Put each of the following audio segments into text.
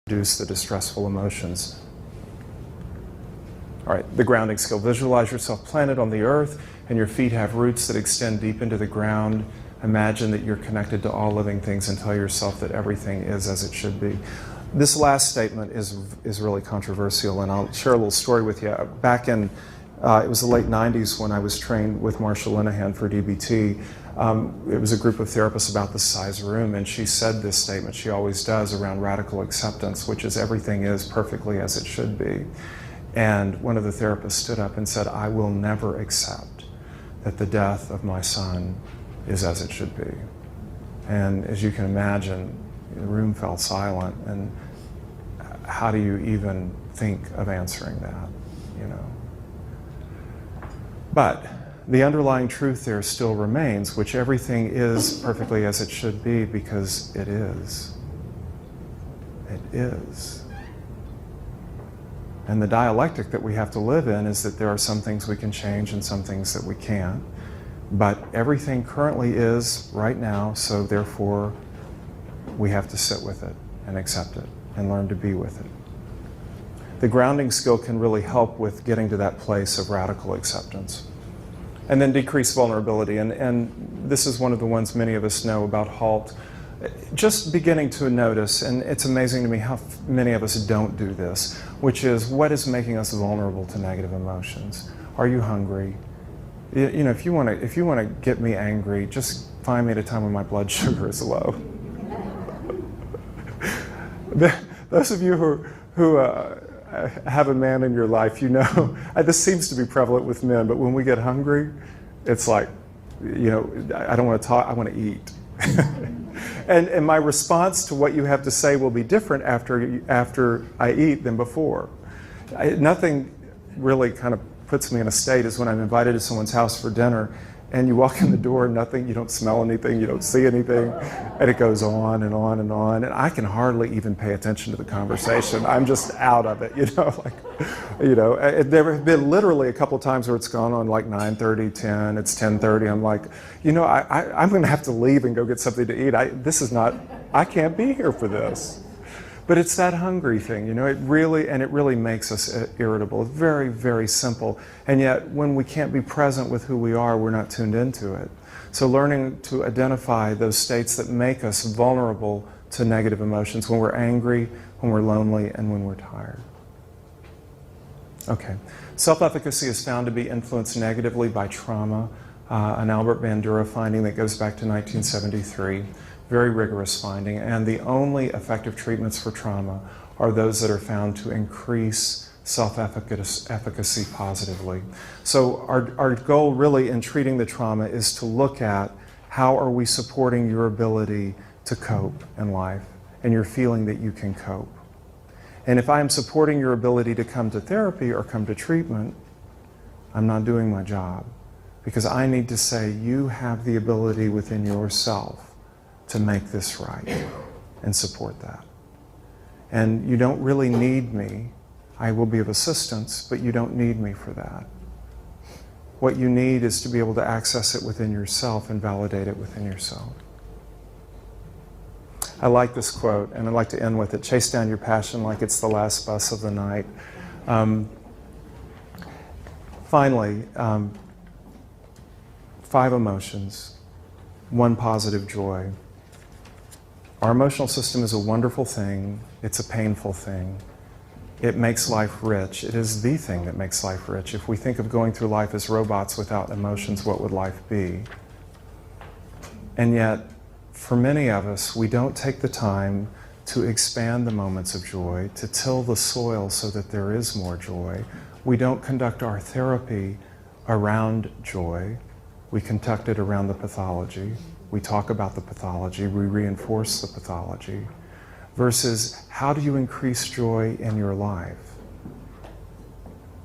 reduce the distressful emotions. All right, the grounding skill. Visualize yourself planted on the earth and your feet have roots that extend deep into the ground. Imagine that you're connected to all living things and tell yourself that everything is as it should be. This last statement is really controversial, and I'll share a little story with you. Back in, it was the late 90s when I was trained with Marsha Linehan for DBT. It was a group of therapists about the size room, and she said this statement, she always does, around radical acceptance, which is everything is perfectly as it should be. And one of the therapists stood up and said, I will never accept that the death of my son is as it should be. And as you can imagine, the room fell silent, and how do you even think of answering that, you know? But the underlying truth there still remains, which everything is perfectly as it should be because it is. It is. And the dialectic that we have to live in is that there are some things we can change and some things that we can't. But everything currently is right now, so therefore we have to sit with it and accept it and learn to be with it. The grounding skill can really help with getting to that place of radical acceptance. And then decrease vulnerability. And this is one of the ones many of us know about HALT. Just beginning to notice, and it's amazing to me how many of us don't do this, which is what is making us vulnerable to negative emotions. Are you hungry? You know, if you want to get me angry, just find me at a time when my blood sugar is low. Those of you who have a man in your life, you know, this seems to be prevalent with men, but when we get hungry, it's like, you know, I don't want to talk, I want to eat. And my response to what you have to say will be different after I eat than before. Nothing really kind of puts me in a state as when I'm invited to someone's house for dinner and you walk in the door, nothing, you don't smell anything, you don't see anything, and it goes on and on and on, and I can hardly even pay attention to the conversation. I'm just out of it, you know, like, you know, there have been literally a couple times where it's gone on like 9:30, 10, it's 10:30, I'm like, you know, I'm gonna have to leave and go get something to eat. I can't be here for this. But it's that hungry thing, you know, it really makes us irritable. It's very, very simple. And yet, when we can't be present with who we are, we're not tuned into it. So learning to identify those states that make us vulnerable to negative emotions, when we're angry, when we're lonely, and when we're tired. Okay. Self-efficacy is found to be influenced negatively by trauma, an Albert Bandura finding that goes back to 1973. Very rigorous finding, and the only effective treatments for trauma are those that are found to increase self-efficacy positively. So our goal really in treating the trauma is to look at how are we supporting your ability to cope in life and your feeling that you can cope. And if I'm supporting your ability to come to therapy or come to treatment, I'm not doing my job, because I need to say you have the ability within yourself to make this right and support that. And you don't really need me. I will be of assistance, but you don't need me for that. What you need is to be able to access it within yourself and validate it within yourself. I like this quote, and I'd like to end with it. Chase down your passion like it's the last bus of the night. Finally, 5 emotions, 1 positive joy. Our emotional system is a wonderful thing. It's a painful thing. It makes life rich. It is the thing that makes life rich. If we think of going through life as robots without emotions, what would life be? And yet, for many of us, we don't take the time to expand the moments of joy, to till the soil so that there is more joy. We don't conduct our therapy around joy. We conduct it around the pathology. We talk about the pathology, we reinforce the pathology, versus how do you increase joy in your life?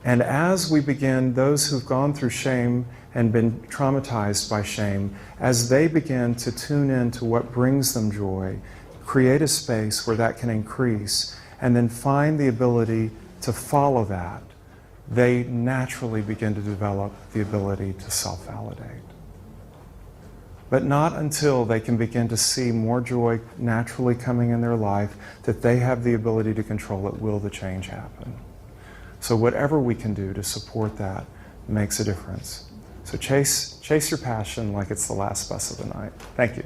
And as we begin, those who've gone through shame and been traumatized by shame, as they begin to tune in to what brings them joy, create a space where that can increase, and then find the ability to follow that, they naturally begin to develop the ability to self-validate. But not until they can begin to see more joy naturally coming in their life that they have the ability to control it will the change happen. So whatever we can do to support that makes a difference. So chase your passion like it's the last bus of the night. Thank you.